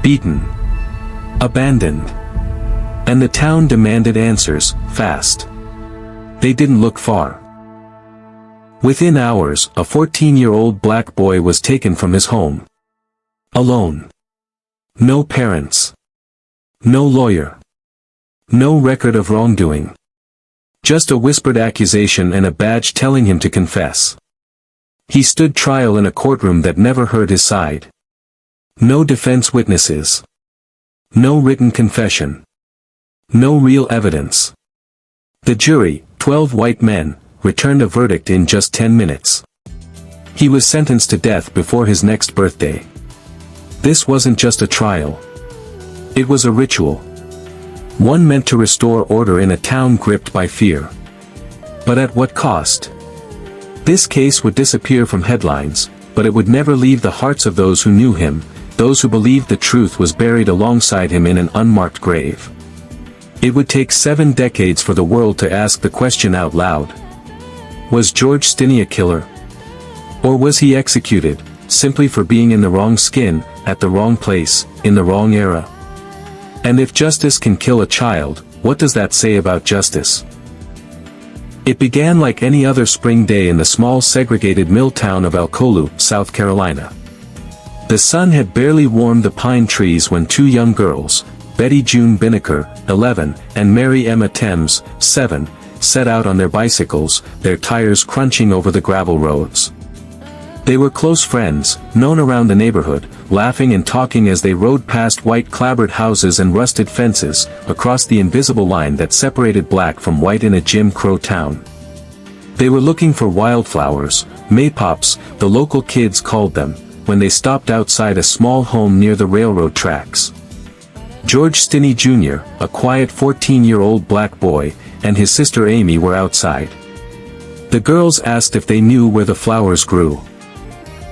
beaten, abandoned. And the town demanded answers, fast. They didn't look far. Within hours, a 14-year-old black boy was taken from his home. Alone. No parents. No lawyer. No record of wrongdoing. Just a whispered accusation and a badge telling him to confess. He stood trial in a courtroom that never heard his side. No defense witnesses. No written confession. No real evidence. The jury, 12 white men, returned a verdict in just 10 minutes. He was sentenced to death before his next birthday. This wasn't just a trial. It was a ritual. One meant to restore order in a town gripped by fear. But at what cost? This case would disappear from headlines, but it would never leave the hearts of those who knew him, those who believed the truth was buried alongside him in an unmarked grave. It would take 7 decades for the world to ask the question out loud. Was George Stinney a killer? Or was he executed, simply for being in the wrong skin, at the wrong place, in the wrong era? And if justice can kill a child, what does that say about justice? It began like any other spring day in the small segregated mill town of Alcolu, South Carolina. The sun had barely warmed the pine trees when 2 young girls, Betty June Binnicker, 11, and Mary Emma Thames, 7, set out on their bicycles, their tires crunching over the gravel roads. They were close friends, known around the neighborhood, laughing and talking as they rode past white clapboard houses and rusted fences, across the invisible line that separated black from white in a Jim Crow town. They were looking for wildflowers, maypops, the local kids called them, when they stopped outside a small home near the railroad tracks. George Stinney Jr., a quiet 14-year-old black boy, and his sister Amy were outside. The girls asked if they knew where the flowers grew.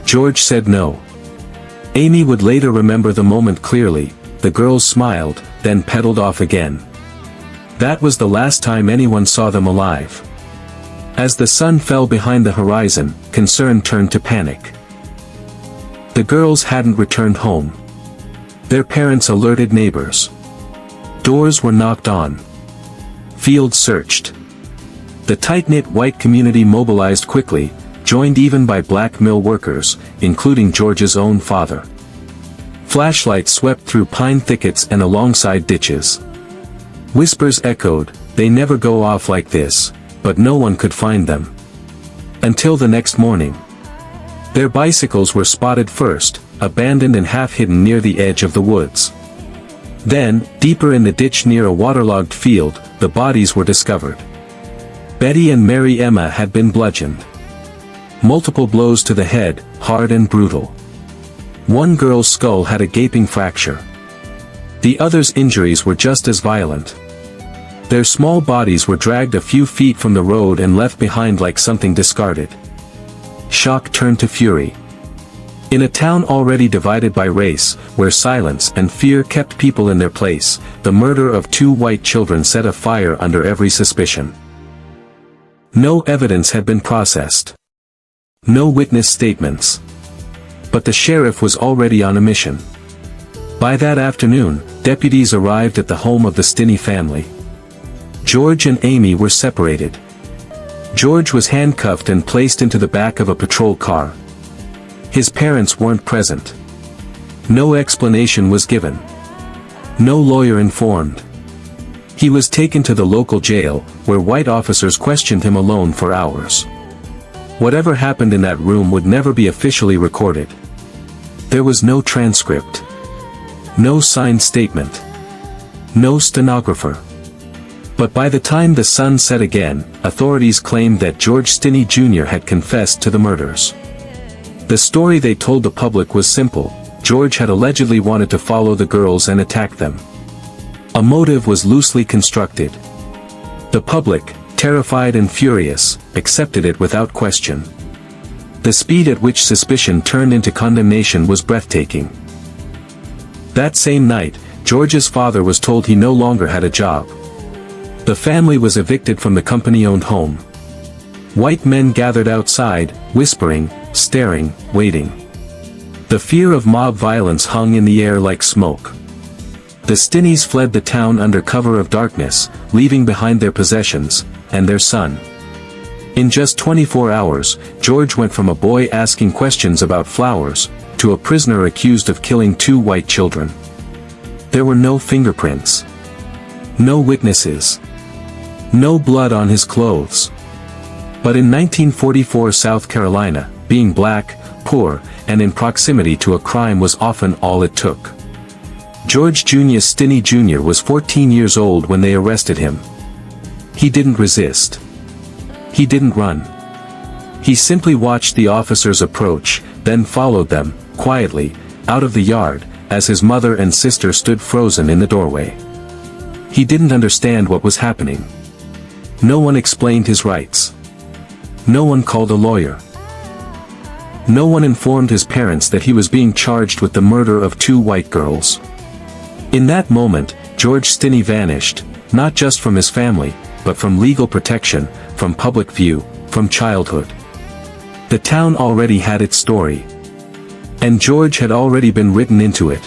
George said no. Amy would later remember the moment clearly. The girls smiled, then pedaled off again. That was the last time anyone saw them alive. As the sun fell behind the horizon, concern turned to panic. The girls hadn't returned home. Their parents alerted neighbors. Doors were knocked on. Fields searched. The tight-knit white community mobilized quickly, joined even by black mill workers, including George's own father. Flashlights swept through pine thickets and alongside ditches. Whispers echoed, "They never go off like this," but no one could find them. Until the next morning. Their bicycles were spotted first, abandoned and half-hidden near the edge of the woods. Then, deeper in the ditch near a waterlogged field, the bodies were discovered. Betty and Mary Emma had been bludgeoned. Multiple blows to the head, hard and brutal. One girl's skull had a gaping fracture. The others' injuries were just as violent. Their small bodies were dragged a few feet from the road and left behind like something discarded. Shock turned to fury. In a town already divided by race, where silence and fear kept people in their place, the murder of 2 white children set a fire under every suspicion. No evidence had been processed. No witness statements. But the sheriff was already on a mission. By that afternoon, deputies arrived at the home of the Stinney family. George and Amy were separated. George was handcuffed and placed into the back of a patrol car. His parents weren't present. No explanation was given. No lawyer informed. He was taken to the local jail, where white officers questioned him alone for hours. Whatever happened in that room would never be officially recorded. There was no transcript. No signed statement. No stenographer. But by the time the sun set again, authorities claimed that George Stinney Jr. had confessed to the murders. The story they told the public was simple: George had allegedly wanted to follow the girls and attack them. A motive was loosely constructed. The public, terrified and furious, accepted it without question. The speed at which suspicion turned into condemnation was breathtaking. That same night, George's father was told he no longer had a job. The family was evicted from the company-owned home. White men gathered outside, whispering, staring, waiting. The fear of mob violence hung in the air like smoke. The Stinneys fled the town under cover of darkness, leaving behind their possessions, and their son. In just 24 hours, George went from a boy asking questions about flowers, to a prisoner accused of killing 2 white children. There were no fingerprints. No witnesses. No blood on his clothes. But in 1944 South Carolina, being black, poor, and in proximity to a crime was often all it took. George Stinney Jr. was 14 years old when they arrested him. He didn't resist. He didn't run. He simply watched the officers approach, then followed them, quietly, out of the yard, as his mother and sister stood frozen in the doorway. He didn't understand what was happening. No one explained his rights. No one called a lawyer. No one informed his parents that he was being charged with the murder of 2 white girls. In that moment, George Stinney vanished, not just from his family, but from legal protection, from public view, from childhood. The town already had its story. And George had already been written into it.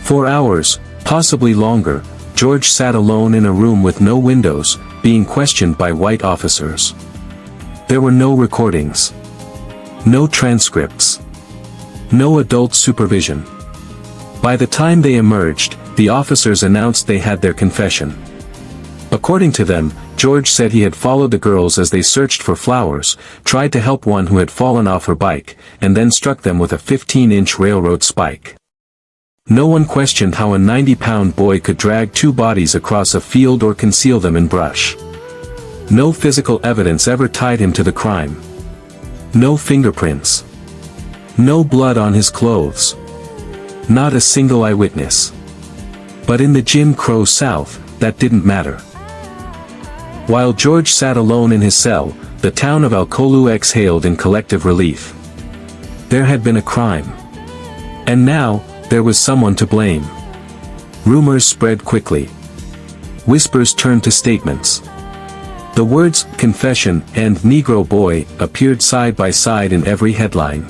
For hours, possibly longer, George sat alone in a room with no windows, being questioned by white officers. There were no recordings. No transcripts. No adult supervision. By the time they emerged, the officers announced they had their confession. According to them, George said he had followed the girls as they searched for flowers, tried to help one who had fallen off her bike, and then struck them with a 15-inch railroad spike. No one questioned how a 90-pound boy could drag 2 bodies across a field or conceal them in brush. No physical evidence ever tied him to the crime. No fingerprints. No blood on his clothes. Not a single eyewitness. But in the Jim Crow South, that didn't matter. While George sat alone in his cell, the town of Alcolu exhaled in collective relief. There had been a crime. And now, there was someone to blame. Rumors spread quickly. Whispers turned to statements. The words, confession, and Negro boy, appeared side by side in every headline.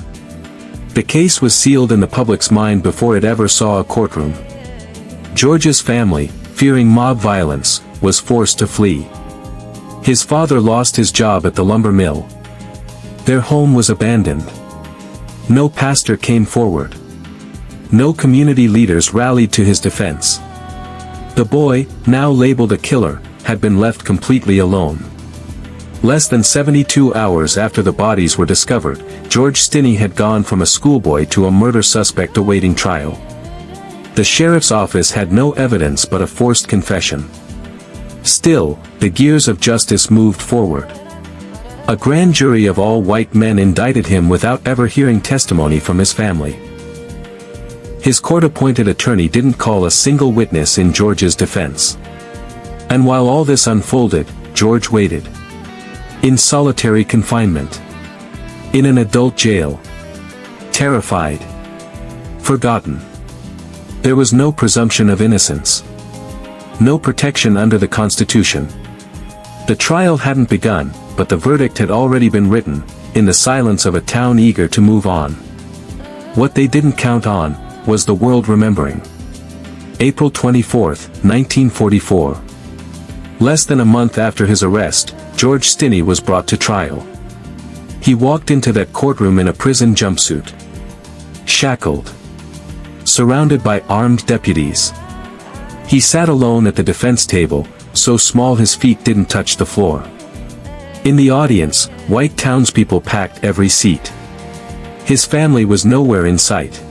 The case was sealed in the public's mind before it ever saw a courtroom. George's family, fearing mob violence, was forced to flee. His father lost his job at the lumber mill. Their home was abandoned. No pastor came forward. No community leaders rallied to his defense. The boy, now labeled a killer, had been left completely alone. Less than 72 hours after the bodies were discovered, George Stinney had gone from a schoolboy to a murder suspect awaiting trial. The sheriff's office had no evidence but a forced confession. Still, the gears of justice moved forward. A grand jury of all white men indicted him without ever hearing testimony from his family. His court-appointed attorney didn't call a single witness in George's defense. And while all this unfolded, George waited. In solitary confinement. In an adult jail. Terrified. Forgotten. There was no presumption of innocence. No protection under the Constitution. The trial hadn't begun, but the verdict had already been written, in the silence of a town eager to move on. What they didn't count on, was the world remembering. April 24, 1944. Less than a month after his arrest, George Stinney was brought to trial. He walked into that courtroom in a prison jumpsuit. Shackled. Surrounded by armed deputies. He sat alone at the defense table, so small his feet didn't touch the floor. In the audience, white townspeople packed every seat. His family was nowhere in sight.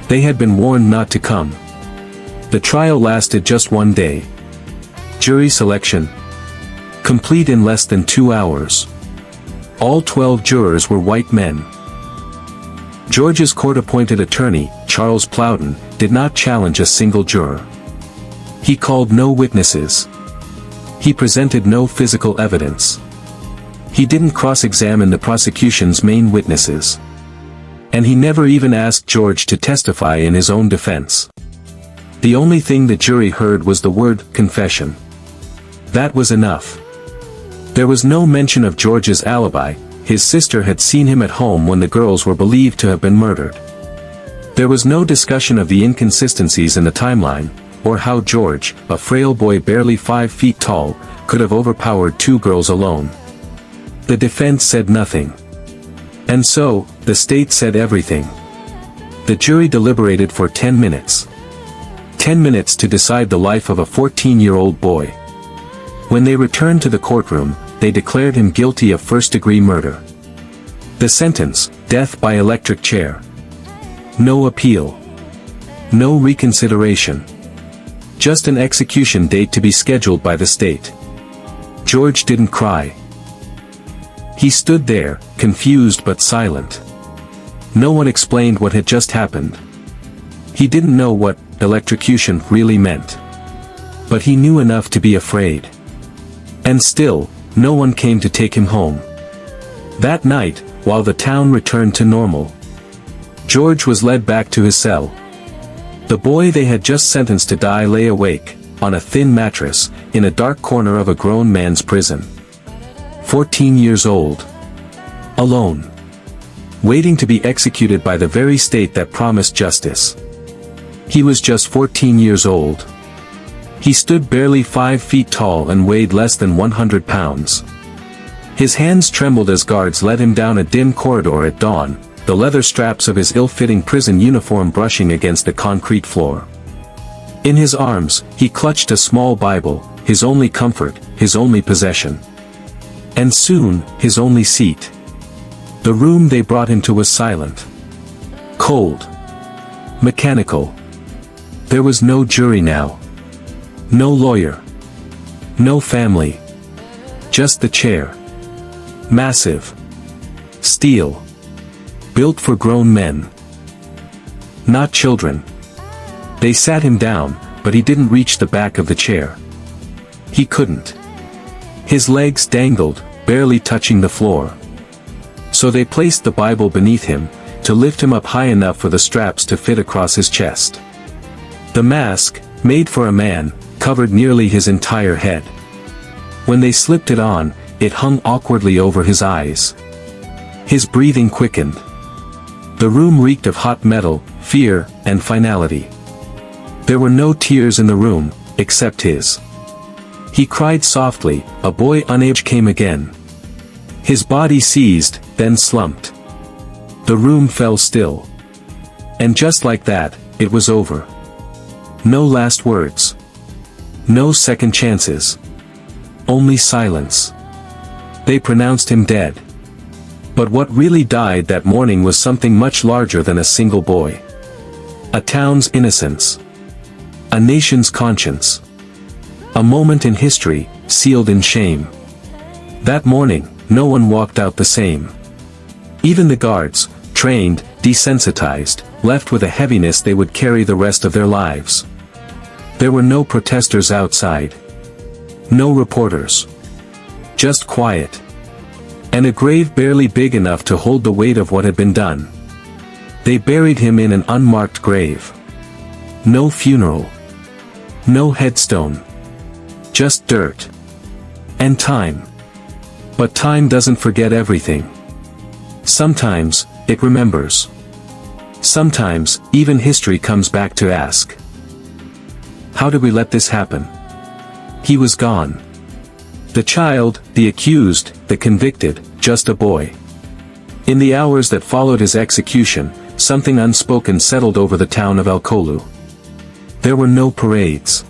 They had been warned not to come. The trial lasted just 1 day. Jury selection. Complete in less than 2 hours. All 12 jurors were white men. George's court-appointed attorney, Charles Plowden, did not challenge a single juror. He called no witnesses. He presented no physical evidence. He didn't cross-examine the prosecution's main witnesses. And he never even asked George to testify in his own defense. The only thing the jury heard was the word, confession. That was enough. There was no mention of George's alibi. His sister had seen him at home when the girls were believed to have been murdered. There was no discussion of the inconsistencies in the timeline, or how George, a frail boy barely 5 feet tall, could have overpowered 2 girls alone. The defense said nothing. And so, the state said everything. The jury deliberated for 10 minutes. 10 minutes to decide the life of a 14-year-old boy. When they returned to the courtroom, they declared him guilty of first-degree murder. The sentence, death by electric chair. No appeal. No reconsideration. Just an execution date to be scheduled by the state. George didn't cry. He stood there, confused but silent. No one explained what had just happened. He didn't know what electrocution really meant. But he knew enough to be afraid. And still, no one came to take him home. That night, while the town returned to normal, George was led back to his cell. The boy they had just sentenced to die lay awake, on a thin mattress, in a dark corner of a grown man's prison. 14 years old. Alone. Waiting to be executed by the very state that promised justice. He was just 14 years old. He stood barely 5 feet tall and weighed less than 100 pounds. His hands trembled as guards led him down a dim corridor at dawn, the leather straps of his ill-fitting prison uniform brushing against the concrete floor. In his arms, he clutched a small Bible, his only comfort, his only possession. And soon, his only seat. The room they brought him to was silent. Cold. Mechanical. There was no jury now. No lawyer. No family. Just the chair. Massive. Steel. Built for grown men. Not children. They sat him down, but he didn't reach the back of the chair. He couldn't. His legs dangled, barely touching the floor. So they placed the Bible beneath him, to lift him up high enough for the straps to fit across his chest. The mask, made for a man, covered nearly his entire head. When they slipped it on, it hung awkwardly over his eyes. His breathing quickened. The room reeked of hot metal, fear, and finality. There were no tears in the room, except his. He cried softly, a boy unable came again. His body seized, then slumped. The room fell still. And just like that, it was over. No last words. No second chances. Only silence. They pronounced him dead. But what really died that morning was something much larger than a single boy. A town's innocence. A nation's conscience. A moment in history, sealed in shame. That morning, no one walked out the same. Even the guards, trained, desensitized, left with a heaviness they would carry the rest of their lives. There were no protesters outside. No reporters. Just quiet. And a grave barely big enough to hold the weight of what had been done. They buried him in an unmarked grave. No funeral. No headstone. Just dirt. And time. But time doesn't forget everything. Sometimes, it remembers. Sometimes, even history comes back to ask. How did we let this happen? He was gone. The child, the accused, the convicted, just a boy. In the hours that followed his execution, something unspoken settled over the town of Alcolu. There were no parades.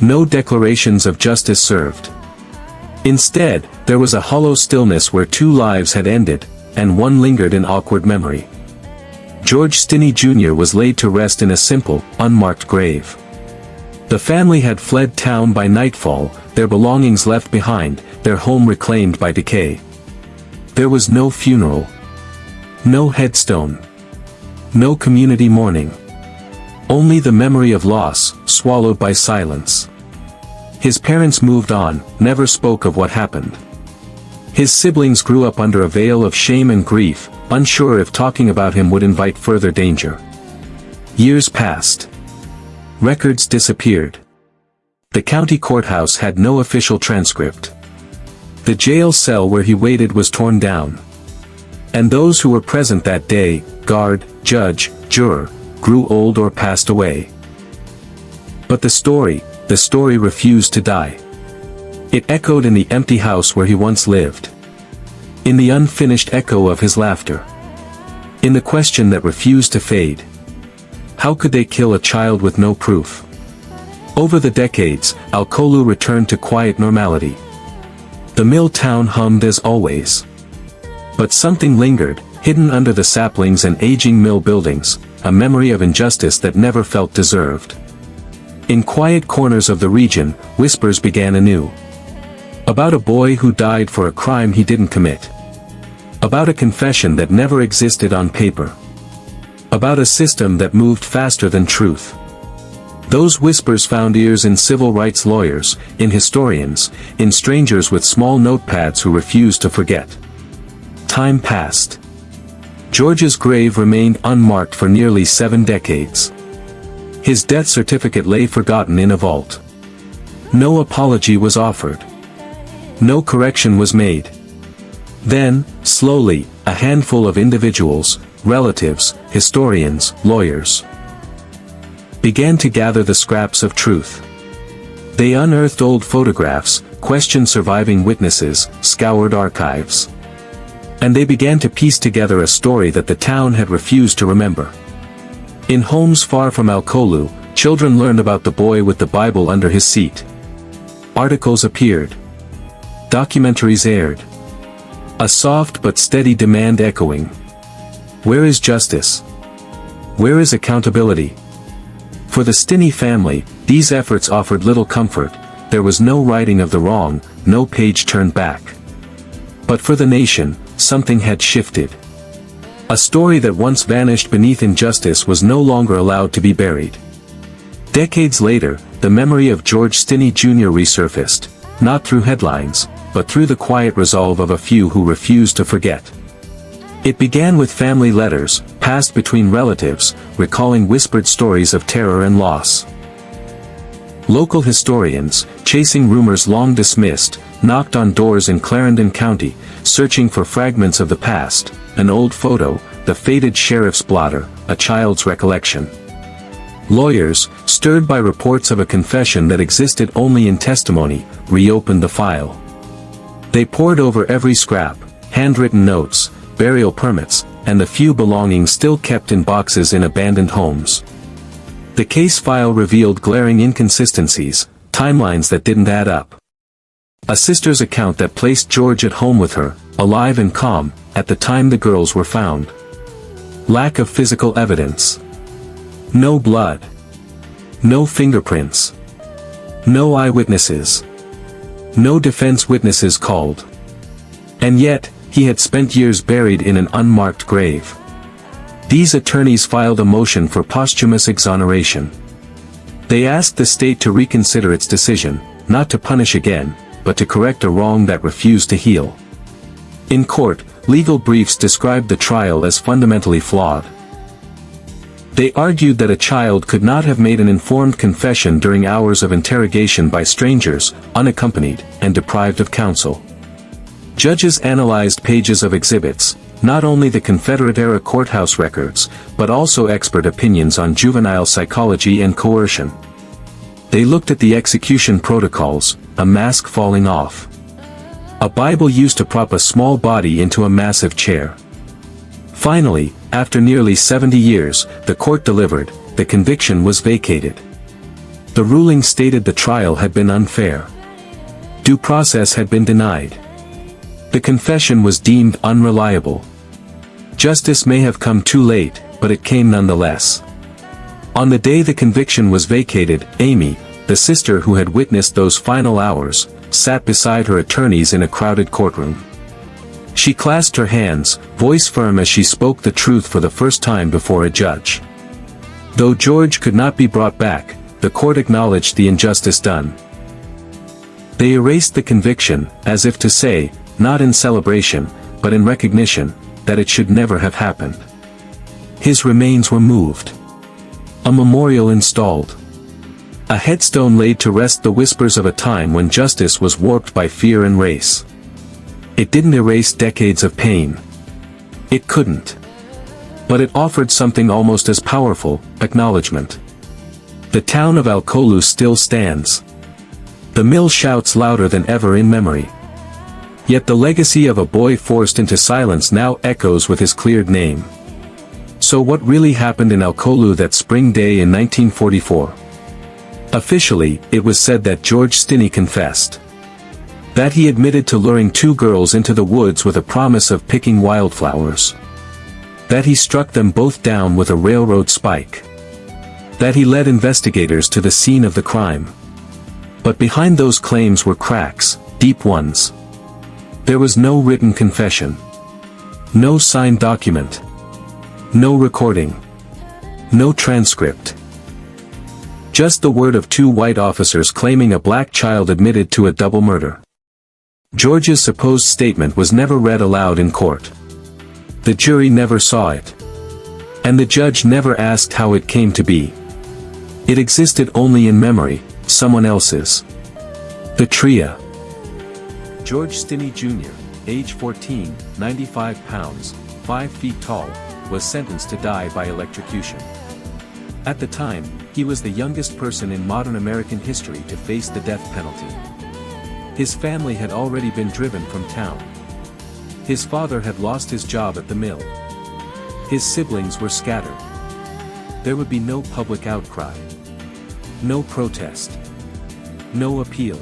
No declarations of justice served. Instead, there was a hollow stillness where 2 lives had ended, and one lingered in awkward memory. George Stinney Jr. was laid to rest in a simple, unmarked grave. The family had fled town by nightfall, their belongings left behind, their home reclaimed by decay. There was no funeral. No headstone. No community mourning. Only the memory of loss, swallowed by silence. His parents moved on, never spoke of what happened. His siblings grew up under a veil of shame and grief, unsure if talking about him would invite further danger. Years passed. Records disappeared. The county courthouse had no official transcript. The jail cell where he waited was torn down. And those who were present that day, guard, judge, juror, grew old or passed away. But the story refused to die. It echoed in the empty house where he once lived. In the unfinished echo of his laughter. In the question that refused to fade. How could they kill a child with no proof? Over the decades, Alcolu returned to quiet normality. The mill town hummed as always. But something lingered, hidden under the saplings and aging mill buildings, a memory of injustice that never felt deserved. In quiet corners of the region, whispers began anew. About a boy who died for a crime he didn't commit. About a confession that never existed on paper. About a system that moved faster than truth. Those whispers found ears in civil rights lawyers, in historians, in strangers with small notepads who refused to forget. Time passed. George's grave remained unmarked for nearly 7 decades. His death certificate lay forgotten in a vault. No apology was offered. No correction was made. Then, slowly, a handful of individuals, relatives, historians, lawyers, began to gather the scraps of truth. They unearthed old photographs, questioned surviving witnesses, scoured archives. And they began to piece together a story that the town had refused to remember. In homes far from Alcolu, children learned about the boy with the Bible under his seat. Articles appeared. Documentaries aired. A soft but steady demand echoing. Where is justice? Where is accountability? For the Stinney family, these efforts offered little comfort. There was no righting of the wrong, no page turned back. But for the nation, something had shifted. A story that once vanished beneath injustice was no longer allowed to be buried. Decades later, the memory of George Stinney Jr. resurfaced, not through headlines, but through the quiet resolve of a few who refused to forget. It began with family letters, passed between relatives, recalling whispered stories of terror and loss. Local historians, chasing rumors long dismissed, knocked on doors in Clarendon County, searching for fragments of the past, an old photo, the faded sheriff's blotter, a child's recollection. Lawyers, stirred by reports of a confession that existed only in testimony, reopened the file. They pored over every scrap, handwritten notes, burial permits, and the few belongings still kept in boxes in abandoned homes. The case file revealed glaring inconsistencies, timelines that didn't add up. A sister's account that placed George at home with her, alive and calm, at the time the girls were found. Lack of physical evidence. No blood. No fingerprints. No eyewitnesses. No defense witnesses called. And yet, he had spent years buried in an unmarked grave. These attorneys filed a motion for posthumous exoneration. They asked the state to reconsider its decision, not to punish again, but to correct a wrong that refused to heal. In court, legal briefs described the trial as fundamentally flawed. They argued that a child could not have made an informed confession during hours of interrogation by strangers, unaccompanied, and deprived of counsel. Judges analyzed pages of exhibits, not only the Confederate-era courthouse records, but also expert opinions on juvenile psychology and coercion. They looked at the execution protocols, a mask falling off. A Bible used to prop a small body into a massive chair. Finally, after nearly 70 years, the court delivered, the conviction was vacated. The ruling stated the trial had been unfair. Due process had been denied. The confession was deemed unreliable. Justice may have come too late, but it came nonetheless. On the day the conviction was vacated, Amy, the sister who had witnessed those final hours, sat beside her attorneys in a crowded courtroom. She clasped her hands, voice firm as she spoke the truth for the first time before a judge. Though George could not be brought back, the court acknowledged the injustice done. They erased the conviction, as if to say, not in celebration, but in recognition, that it should never have happened. His remains were moved. A memorial installed. A headstone laid to rest the whispers of a time when justice was warped by fear and race. It didn't erase decades of pain. It couldn't. But it offered something almost as powerful: acknowledgement. The town of Alcolu still stands. The mill shouts louder than ever in memory. Yet the legacy of a boy forced into silence now echoes with his cleared name. So what really happened in Alcolu that spring day in 1944? Officially, it was said that George Stinney confessed. That he admitted to luring two girls into the woods with a promise of picking wildflowers. That he struck them both down with a railroad spike. That he led investigators to the scene of the crime. But behind those claims were cracks, deep ones. There was no written confession. No signed document. No recording. No transcript. Just the word of two white officers claiming a black child admitted to a double murder. George's supposed statement was never read aloud in court. The jury never saw it. And the judge never asked how it came to be. It existed only in memory, someone else's. The tria. George Stinney Jr., age 14, 95 pounds, 5 feet tall, was sentenced to die by electrocution. At the time, he was the youngest person in modern American history to face the death penalty. His family had already been driven from town. His father had lost his job at the mill. His siblings were scattered. There would be no public outcry. No protest. No appeal.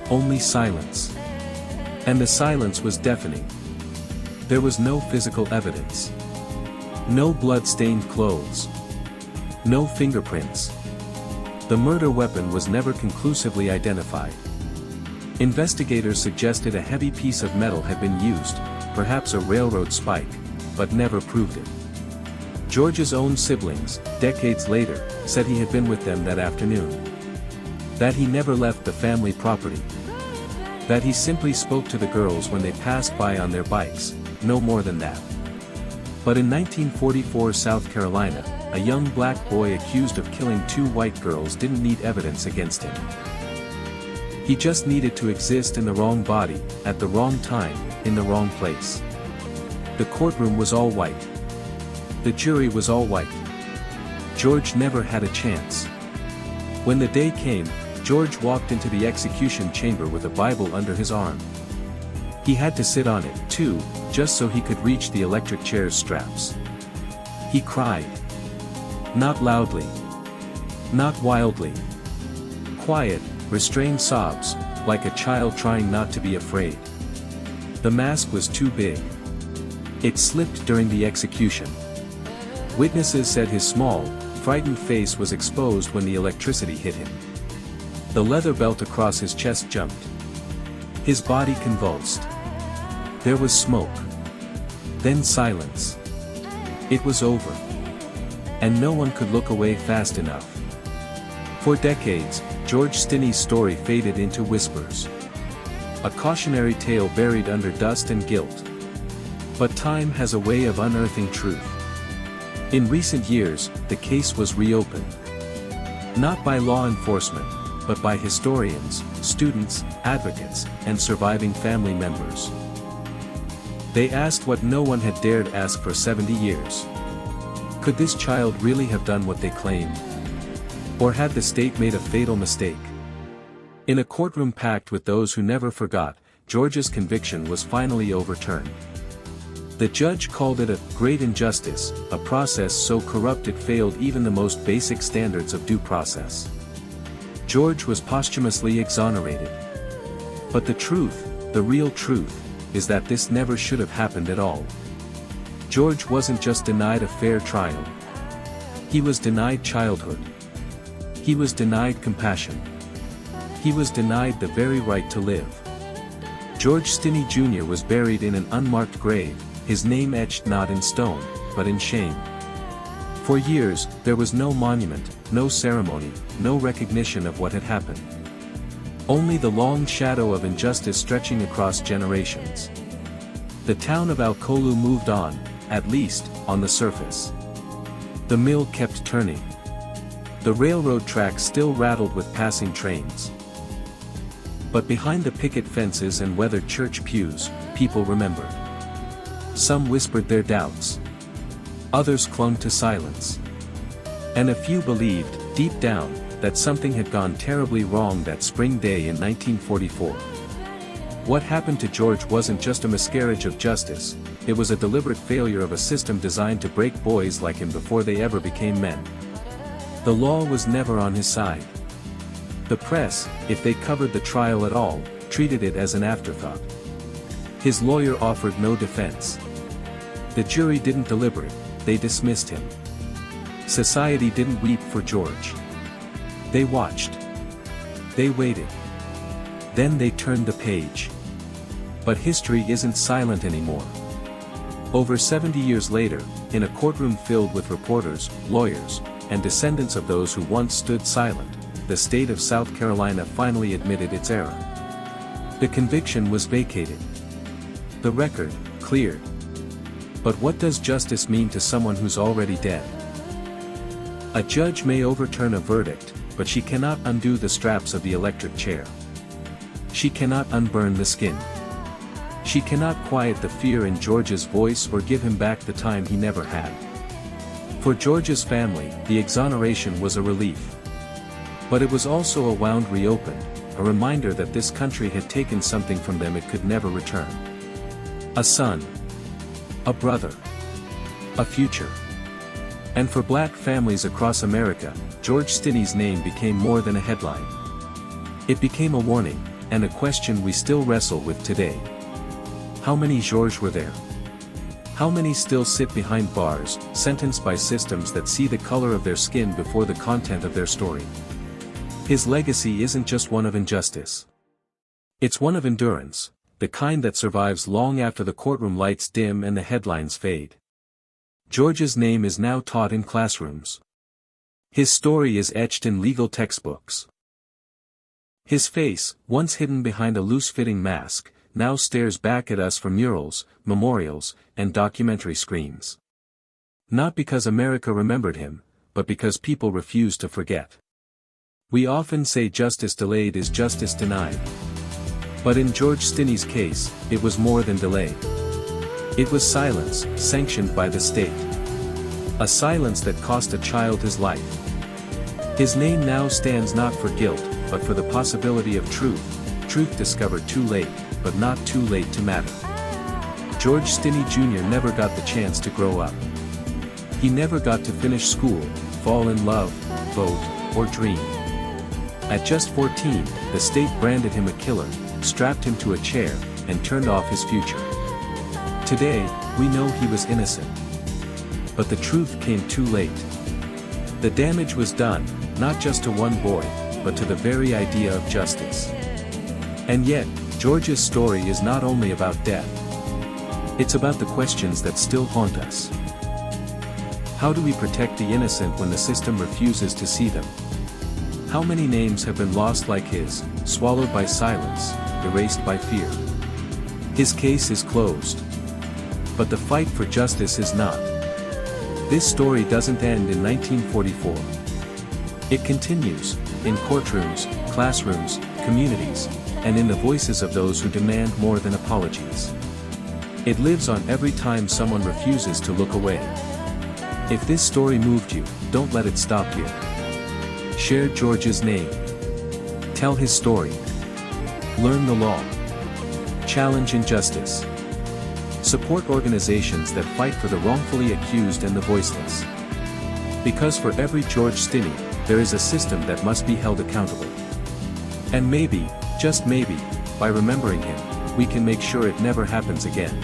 Only silence. And the silence was deafening. There was no physical evidence. No blood-stained clothes. No fingerprints. The murder weapon was never conclusively identified. Investigators suggested a heavy piece of metal had been used, perhaps a railroad spike, but never proved it. George's own siblings, decades later, said he had been with them that afternoon. That he never left the family property. That he simply spoke to the girls when they passed by on their bikes, no more than that. But in 1944 South Carolina, a young black boy accused of killing two white girls didn't need evidence against him. He just needed to exist in the wrong body, at the wrong time, in the wrong place. The courtroom was all white. The jury was all white. George never had a chance. When the day came, George walked into the execution chamber with a Bible under his arm. He had to sit on it, too, just so he could reach the electric chair's straps. He cried. Not loudly. Not wildly. Quiet, restrained sobs, like a child trying not to be afraid. The mask was too big. It slipped during the execution. Witnesses said his small, frightened face was exposed when the electricity hit him. The leather belt across his chest jumped. His body convulsed. There was smoke. Then silence. It was over. And no one could look away fast enough. For decades, George Stinney's story faded into whispers. A cautionary tale buried under dust and guilt. But time has a way of unearthing truth. In recent years, the case was reopened. Not by law enforcement, but by historians, students, advocates, and surviving family members. They asked what no one had dared ask for 70 years. Could this child really have done what they claimed? Or had the state made a fatal mistake? In a courtroom packed with those who never forgot, George's conviction was finally overturned. The judge called it a great injustice, a process so corrupt it failed even the most basic standards of due process. George was posthumously exonerated. But the truth, the real truth, is that this never should have happened at all. George wasn't just denied a fair trial. He was denied childhood. He was denied compassion. He was denied the very right to live. George Stinney Jr. was buried in an unmarked grave, his name etched not in stone, but in shame. For years, there was no monument, no ceremony, no recognition of what had happened. Only the long shadow of injustice stretching across generations. The town of Alcolu moved on, at least, on the surface. The mill kept turning. The railroad tracks still rattled with passing trains. But behind the picket fences and weathered church pews, people remembered. Some whispered their doubts. Others clung to silence. And a few believed, deep down, that something had gone terribly wrong that spring day in 1944. What happened to George wasn't just a miscarriage of justice, it was a deliberate failure of a system designed to break boys like him before they ever became men. The law was never on his side. The press, if they covered the trial at all, treated it as an afterthought. His lawyer offered no defense. The jury didn't deliberate, they dismissed him. Society didn't weep for George. They watched. They waited. Then they turned the page. But history isn't silent anymore. Over 70 years later, in a courtroom filled with reporters, lawyers, and descendants of those who once stood silent, the state of South Carolina finally admitted its error. The conviction was vacated. The record, cleared. But what does justice mean to someone who's already dead? A judge may overturn a verdict, but she cannot undo the straps of the electric chair. She cannot unburn the skin. She cannot quiet the fear in George's voice or give him back the time he never had. For George's family, the exoneration was a relief. But it was also a wound reopened, a reminder that this country had taken something from them it could never return. A son. A brother. A future. And for black families across America, George Stinney's name became more than a headline. It became a warning, and a question we still wrestle with today. How many Georges were there? How many still sit behind bars, sentenced by systems that see the color of their skin before the content of their story? His legacy isn't just one of injustice. It's one of endurance, the kind that survives long after the courtroom lights dim and the headlines fade. George's name is now taught in classrooms. His story is etched in legal textbooks. His face, once hidden behind a loose-fitting mask, now stares back at us from murals, memorials, and documentary screens. Not because America remembered him, but because people refuse to forget. We often say justice delayed is justice denied. But in George Stinney's case, it was more than delay. It was silence, sanctioned by the state. A silence that cost a child his life. His name now stands not for guilt, but for the possibility of truth discovered too late, but not too late to matter. George Stinney Jr. never got the chance to grow up. He never got to finish school, fall in love, vote, or dream. At just 14, the state branded him a killer, strapped him to a chair, and turned off his future. Today, we know he was innocent. But the truth came too late. The damage was done, not just to one boy, but to the very idea of justice. And yet, George's story is not only about death. It's about the questions that still haunt us. How do we protect the innocent when the system refuses to see them? How many names have been lost like his, swallowed by silence, erased by fear? His case is closed. But the fight for justice is not. This story doesn't end in 1944. It continues, in courtrooms, classrooms, communities, and in the voices of those who demand more than apologies. It lives on every time someone refuses to look away. If this story moved you, don't let it stop here. Share George's name. Tell his story. Learn the law. Challenge injustice. Support organizations that fight for the wrongfully accused and the voiceless. Because for every George Stinney, there is a system that must be held accountable. And maybe, just maybe, by remembering him, we can make sure it never happens again.